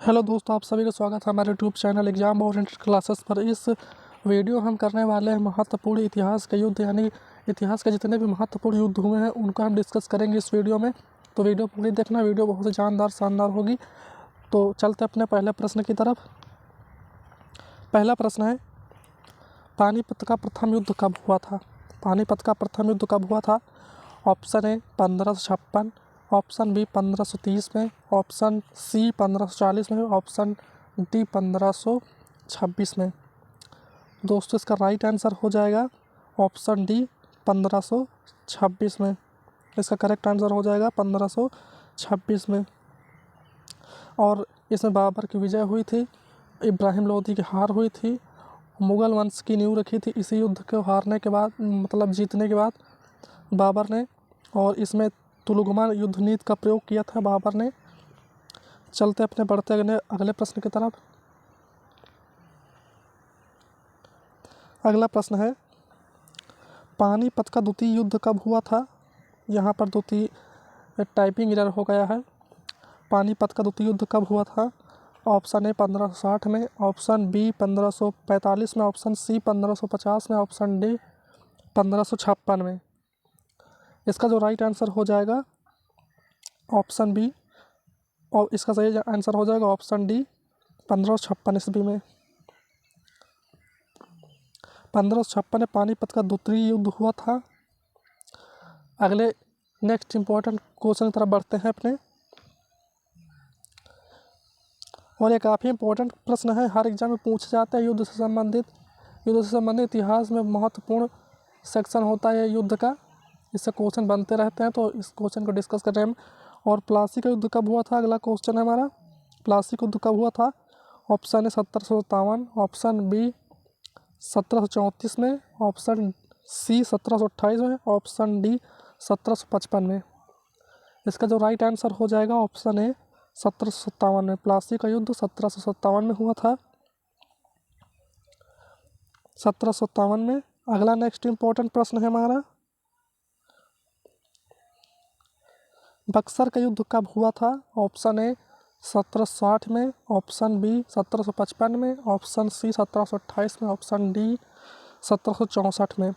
Hello दोस्तों, आप सभी का स्वागत है हमारे YouTube channel exam oriented classes पर। इस वीडियो हम करने वाले हैं महत्वपूर्ण इतिहास के युद्ध, यानी इतिहास के जितने भी महत्वपूर्ण युद्ध हुए हैं उनका हम डिस्कस करेंगे इस वीडियो में। तो वीडियो पूरी देखना, वीडियो बहुत ही शानदार होगी। तो चलते अपने पहले प्रश्न की तरफ। पहला प्रश्न है, पानीपत का प्रथम युद्ध कब हुआ था? पानीपत का प्रथम युद्ध कब हुआ था? ऑप्शन ए 1556, ऑप्शन बी 1530 में, ऑप्शन सी 1540 में, ऑप्शन डी 1526 में। दोस्तों, इसका राइट आंसर हो जाएगा ऑप्शन डी 1526 में। इसका करेक्ट आंसर हो जाएगा 1526 में। और इसमें बाबर की विजय हुई थी, इब्राहिम लोदी की हार हुई थी, मुग़ल वंश की नींव रखी थी इसी युद्ध को हारने के बाद, मतलब जीतने के बाद बाबर ने। और इसमें तुलुगमान युद्ध नीति का प्रयोग किया था बाबर ने। चलते अपने बढ़ते अगले प्रश्न की तरफ। अगला प्रश्न है, पानीपत का द्वितीय युद्ध कब हुआ था? यहाँ पर द्वितीय टाइपिंग एरर हो गया है। पानीपत का द्वितीय युद्ध कब हुआ था? ऑप्शन ए 1560 में, ऑप्शन बी 1545 में, ऑप्शन सी 1550 में, ऑप्शन डी 1556 में। इसका जो राइट आंसर हो जाएगा ऑप्शन बी, और इसका सही आंसर हो जाएगा ऑप्शन डी 1556 ईस्वी में। 1556 में पानीपत का द्वितीय युद्ध हुआ था। अगले नेक्स्ट इम्पोर्टेंट क्वेश्चन की तरफ बढ़ते हैं अपने। और ये काफ़ी इंपॉर्टेंट प्रश्न है, हर एग्जाम में पूछा जाता है। युद्ध से संबंधित इतिहास में महत्वपूर्ण सेक्शन होता है युद्ध का, इससे क्वेश्चन बनते रहते हैं। तो इस क्वेश्चन को डिस्कस कर रहे हैं हम। और प्लासी का युद्ध कब हुआ था? अगला क्वेश्चन है हमारा, प्लासी का युद्ध कब हुआ था? ऑप्शन ए 1757, ऑप्शन बी 1734 में, ऑप्शन सी 1728 में, ऑप्शन डी 1755 में। इसका जो राइट आंसर हो जाएगा ऑप्शन ए 1757 में। प्लासी का युद्ध 1757 में हुआ था, 1757 में। अगला नेक्स्ट इम्पोर्टेंट प्रश्न है हमारा, बक्सर का युद्ध कब हुआ था? ऑप्शन ए 1760 में, ऑप्शन बी 1755 में, ऑप्शन सी 1728 में, ऑप्शन डी 1764 में।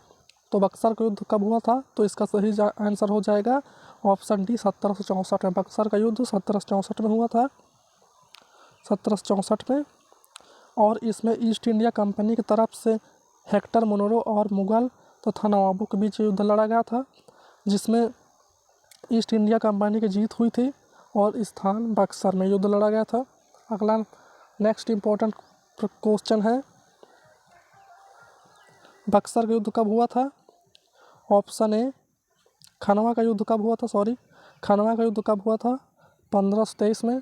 तो बक्सर का युद्ध कब हुआ था? तो इसका सही आंसर हो जाएगा ऑप्शन डी 1764 में। बक्सर का युद्ध 1764 में हुआ था, 1764 में। और इसमें ईस्ट इंडिया कंपनी की तरफ से हेक्टर मुनरो और मुग़ल तथा नवाबों के बीच युद्ध लड़ा गया था, जिसमें ईस्ट इंडिया कंपनी की जीत हुई थी और स्थान बक्सर में युद्ध लड़ा गया था। अगला नेक्स्ट इम्पोर्टेंट क्वेश्चन है, बक्सर का युद्ध कब हुआ था? ऑप्शन ए खनवा का युद्ध कब हुआ था? खनवा का युद्ध कब हुआ था? 1523 में,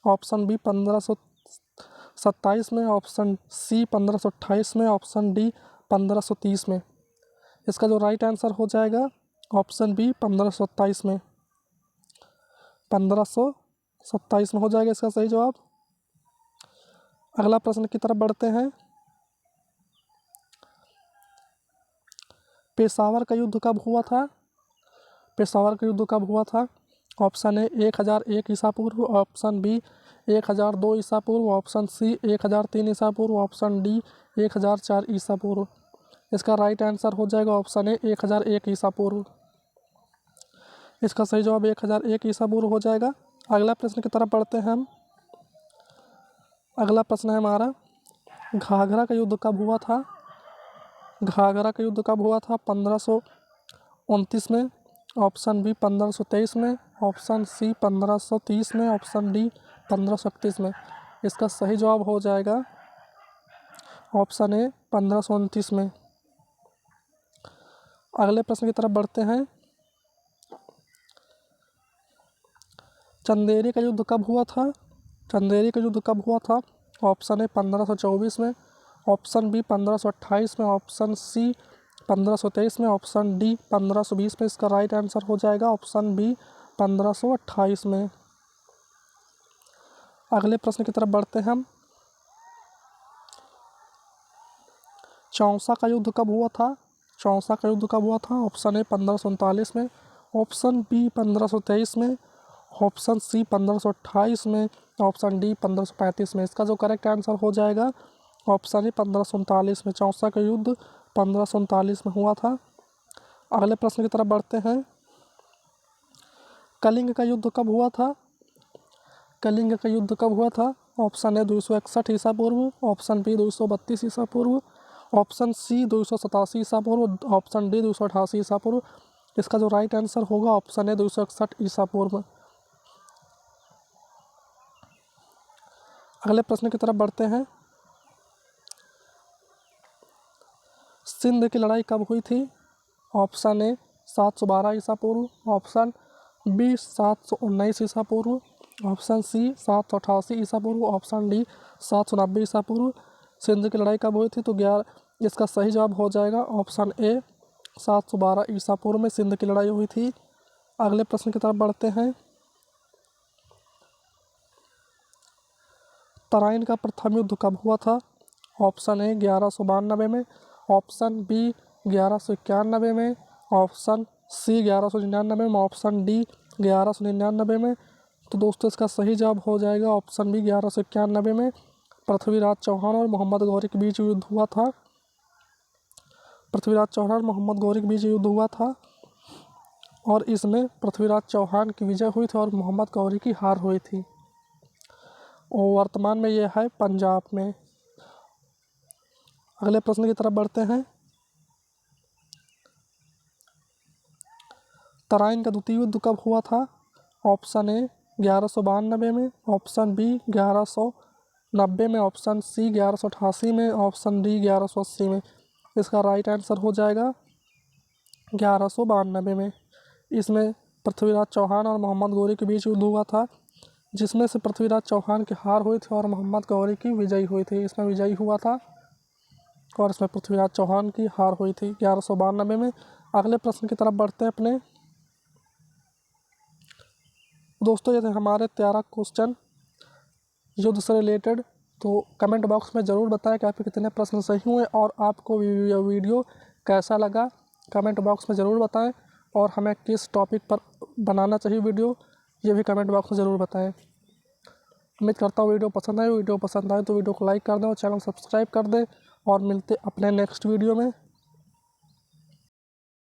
ऑप्शन बी 1527 में, ऑप्शन सी 1528 में, ऑप्शन डी 1530 में। इसका जो राइट आंसर हो जाएगा ऑप्शन बी 1527 में। 1527 में हो जाएगा इसका सही जवाब। अगला प्रश्न की तरफ बढ़ते हैं, पेशावर का युद्ध कब हुआ था? पेशावर का युद्ध कब हुआ था? ऑप्शन ए 1001 ईसा पूर्व, ऑप्शन बी 1002 ईसा पूर्व, ऑप्शन सी 1003 ईसा पूर्व, ऑप्शन डी 1004 ईसा पूर्व। इसका राइट आंसर हो जाएगा ऑप्शन ए 1001 ईसा पूर्व। इसका सही जवाब 1001 ईसा पूर्व हो जाएगा। अगला प्रश्न की तरफ बढ़ते हैं हम। अगला प्रश्न है हमारा, घाघरा का युद्ध कब हुआ था? घाघरा का युद्ध कब हुआ था? 1529 में, ऑप्शन बी 1523 में, ऑप्शन सी 1530 में, ऑप्शन डी 1531 में। इसका सही जवाब हो जाएगा ऑप्शन ए 1529 में। अगले प्रश्न की तरफ बढ़ते हैं, चंदेरी का युद्ध कब हुआ था? चंदेरी का युद्ध कब हुआ था? ऑप्शन ए 1524 में, ऑप्शन बी 1528 में, ऑप्शन सी 1523 में, ऑप्शन डी 1520 में। इसका राइट आंसर हो जाएगा ऑप्शन बी 1528 में। अगले प्रश्न की तरफ बढ़ते हैं हम, चौसा का युद्ध कब हुआ था? चौसा का युद्ध कब हुआ था? ऑप्शन ए 1539 में, ऑप्शन बी 1523 में, ऑप्शन सी 1528 में, ऑप्शन डी 1535 में। इसका जो करेक्ट आंसर हो जाएगा ऑप्शन ए 1539 में। चौसा का युद्ध 1539 में हुआ था। अगले प्रश्न की तरफ बढ़ते हैं। कलिंग का युद्ध कब हुआ था? कलिंग का युद्ध कब हुआ था? ऑप्शन ए 261 ईसा पूर्व, ऑप्शन बी 232 ईसा पूर्व, ऑप्शन सी 287 ईसा पूर्व, ऑप्शन डी 288 ईसा पूर्व। इसका जो राइट आंसर होगा ऑप्शन ए 261 ईसा पूर्व। अगले प्रश्न की तरफ बढ़ते हैं। सिंध की लड़ाई कब हुई थी? ऑप्शन ए 712 ईसा पूर्व, ऑप्शन बी 719 ईसा पूर्व, ऑप्शन सी 788 ईसा पूर्व, ऑप्शन डी 790 ईसा पूर्व। सिंध की लड़ाई कब हुई थी? तो 11, इसका सही जवाब हो जाएगा ऑप्शन ए 712 ईसा पूर्व में सिंध की लड़ाई हुई थी। अगले प्रश्न की तरफ बढ़ते हैं। तराइन का प्रथम युद्ध कब हुआ था? ऑप्शन ए 1192 में, ऑप्शन बी 1191 में, ऑप्शन सी 1199 में, ऑप्शन डी 1199 में। तो दोस्तों इसका सही जवाब हो जाएगा ऑप्शन बी 1191 में। पृथ्वीराज चौहान और मोहम्मद गौरी के बीच युद्ध हुआ था। पृथ्वीराज चौहान और मोहम्मद गौरी के बीच युद्ध हुआ था और इसमें पृथ्वीराज चौहान की विजय हुई थी और मोहम्मद गौरी की हार हुई थी। और वर्तमान में यह है पंजाब में। अगले प्रश्न की तरफ बढ़ते हैं। तराइन का द्वितीय युद्ध कब हुआ था? ऑप्शन ए 1192 में, ऑप्शन बी 1190 में, ऑप्शन सी 1188 में, ऑप्शन डी 1180 में। इसका राइट आंसर हो जाएगा 1192 में। इसमें पृथ्वीराज चौहान और मोहम्मद गौरी के बीच युद्ध हुआ था, जिसमें से पृथ्वीराज चौहान की हार हुई थी और मोहम्मद गौरी की विजयी हुई थी। इसमें विजयी हुआ था और इसमें पृथ्वीराज चौहान की हार हुई थी 1192 में। अगले प्रश्न की तरफ बढ़ते हैं अपने। दोस्तों ये थे हमारे 13 क्वेश्चन युद्ध से रिलेटेड। तो कमेंट बॉक्स में ज़रूर बताएं कि आपके कितने प्रश्न सही हुए और आपको वीडियो कैसा लगा। कमेंट बॉक्स में ज़रूर बताएं और हमें किस टॉपिक पर बनाना चाहिए वीडियो, ये भी कमेंट बॉक्स में ज़रूर बताएं। उम्मीद करता हूँ वीडियो पसंद आए। वीडियो पसंद आए तो वीडियो को लाइक कर दें और चैनल सब्सक्राइब कर दें और मिलते अपने नेक्स्ट वीडियो में।